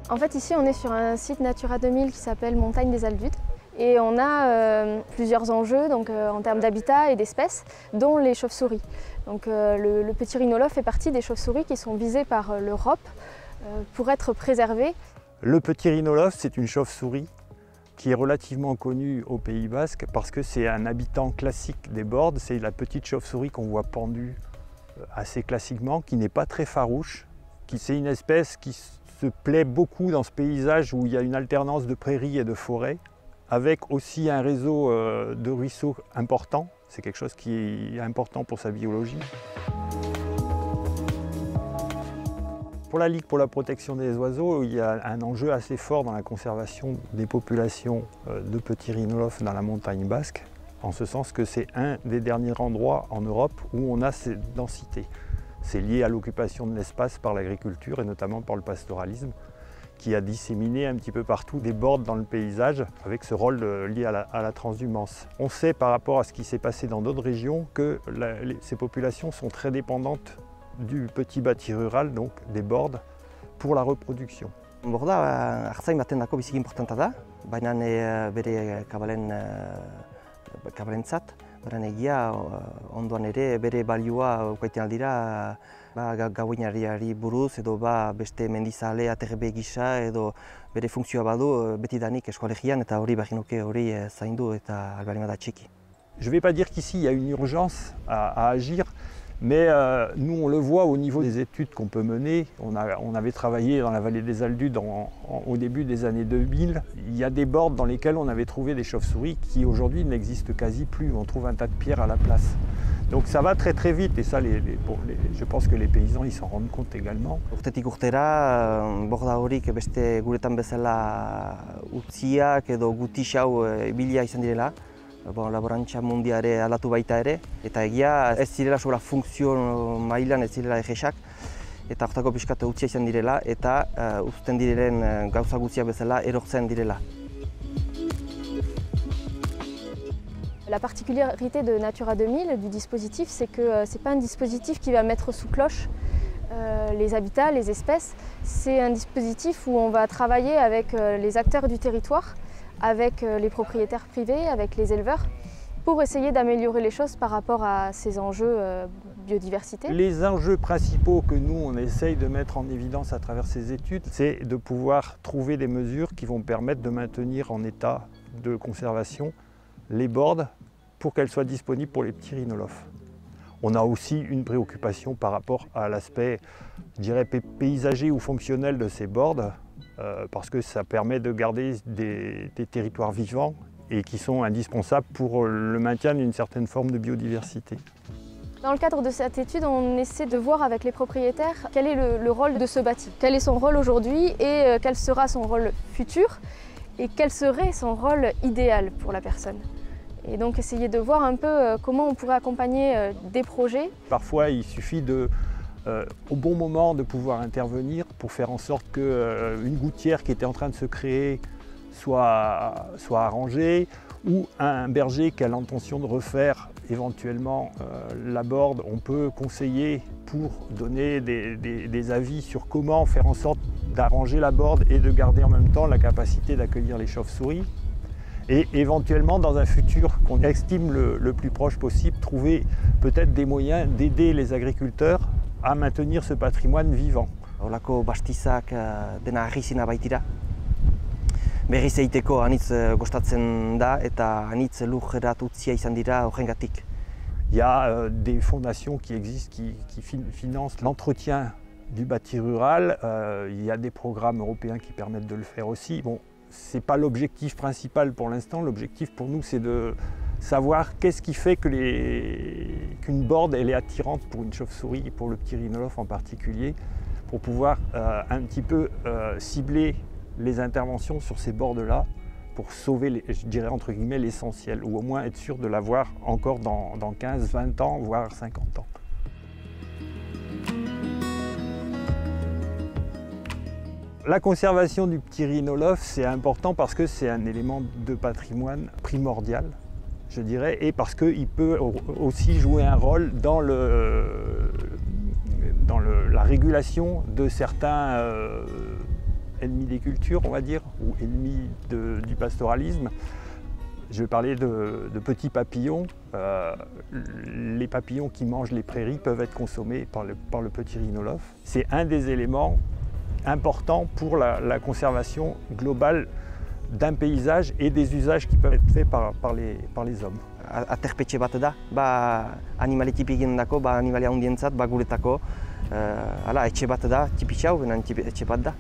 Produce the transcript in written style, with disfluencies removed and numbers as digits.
En fait, ici, on est sur un site Natura 2000 qui s'appelle Montagne des Aldudes. Et on a plusieurs enjeux donc, en termes d'habitat et d'espèces, dont les chauves-souris. Donc, le petit rhinolophe fait partie des chauves-souris qui sont visées par l'Europe pour être préservées. Le petit rhinolophe, c'est une chauve-souris qui est relativement connue au Pays Basque parce que c'est un habitant classique des bordes. C'est la petite chauve-souris qu'on voit pendue assez classiquement, qui n'est pas très farouche. C'est une espèce qui se plaît beaucoup dans ce paysage où il y a une alternance de prairies et de forêts, avec aussi un réseau de ruisseaux important. C'est quelque chose qui est important pour sa biologie. Pour la Ligue pour la protection des oiseaux, il y a un enjeu assez fort dans la conservation des populations de petits rhinolophes dans la montagne basque, en ce sens que c'est un des derniers endroits en Europe où on a cette densité. C'est lié à l'occupation de l'espace par l'agriculture et notamment par le pastoralisme, qui a disséminé un petit peu partout des bordes dans le paysage avec ce rôle lié à la transhumance. On sait par rapport à ce qui s'est passé dans d'autres régions que ces populations sont très dépendantes du petit bâti rural, donc des bordes, pour la reproduction. Borda artzain batendako biziki importanta da, baina bere kabalentzat, baina egia ondoan ere bere balioa ukaiten aldira gauinariari buruz edo beste mendizale aterbe gisa edo bere funtzioa badu betidanik eskolegian eta hori baginuke hori zaindu eta albarimada txiki. Je ne vais pas dire qu'ici il y a une urgence à agir, mais nous on le voit au niveau des études qu'on peut mener. On avait travaillé dans la vallée des Aldudes au début des années 2000. Il y a des bordes dans lesquelles on avait trouvé des chauves-souris qui aujourd'hui n'existent quasi plus. On trouve un tas de pierres à la place. Donc ça va très très vite et ça, je pense que les paysans ils s'en rendent compte également. Urtetik urtera borda horik beste guretan bezala utziak edo gutixau bilia izan direla. Laborantza mundiare aldatu baita ere, eta egia ez zirela sobra funtzio mailan ez zirela egesak, eta hortako pixkat utzia izan direla, eta uzten diren gauza guztiak bezala erortzen direla. La particularité de Natura 2000, du dispositif, c'est que ce n'est pas un dispositif qui va mettre sous cloche les habitats, les espèces. C'est un dispositif où on va travailler avec les acteurs du territoire, avec les propriétaires privés, avec les éleveurs, pour essayer d'améliorer les choses par rapport à ces enjeux biodiversité. Les enjeux principaux que nous, on essaye de mettre en évidence à travers ces études, c'est de pouvoir trouver des mesures qui vont permettre de maintenir en état de conservation les bordes pour qu'elles soient disponibles pour les petits rhinolophes. On a aussi une préoccupation par rapport à l'aspect, je dirais, paysager ou fonctionnel de ces bordes, parce que ça permet de garder des territoires vivants et qui sont indispensables pour le maintien d'une certaine forme de biodiversité. Dans le cadre de cette étude, on essaie de voir avec les propriétaires quel est le rôle de ce bâti, quel est son rôle aujourd'hui et quel sera son rôle futur et quel serait son rôle idéal pour la personne. Et donc essayer de voir un peu comment on pourrait accompagner des projets. Parfois, il suffit au bon moment de pouvoir intervenir pour faire en sorte qu'une gouttière qui était en train de se créer soit arrangée, ou un berger qui a l'intention de refaire éventuellement la borde. On peut conseiller pour donner des avis sur comment faire en sorte d'arranger la borde et de garder en même temps la capacité d'accueillir les chauves-souris. Et éventuellement, dans un futur qu'on estime le plus proche possible, trouver peut-être des moyens d'aider les agriculteurs à maintenir ce patrimoine vivant. Holako bastizak dena argizina baitira. Berriz egiteko anitz gostatzen da eta anitz lurrerat utzia izan dira horrengatik. Il y a des fondations qui existent qui financent l'entretien du bâti rural. Il y a des programmes européens qui permettent de le faire aussi. Bon, ce n'est pas l'objectif principal pour l'instant. L'objectif pour nous, c'est de savoir qu'est-ce qui fait qu'une borde elle est attirante pour une chauve-souris et pour le petit rhinolophe en particulier, pour pouvoir un petit peu cibler les interventions sur ces bordes-là pour sauver, je dirais entre guillemets, l'essentiel, ou au moins être sûr de l'avoir encore dans 15, 20 ans, voire 50 ans. La conservation du petit rhinolophe, c'est important parce que c'est un élément de patrimoine primordial, je dirais, et parce qu'il peut aussi jouer un rôle dans la régulation de certains ennemi des cultures, on va dire, ou ennemi du pastoralisme. Je vais parler de petits papillons. Les papillons qui mangent les prairies peuvent être consommés par le petit rhinolophe. C'est un des éléments importants pour la conservation globale d'un paysage et des usages qui peuvent être faits par les hommes. Aterpetxe bat da, animali tipikindako, animali handientzat, guretako, etxe bat da, tipitxau, etxe bat da.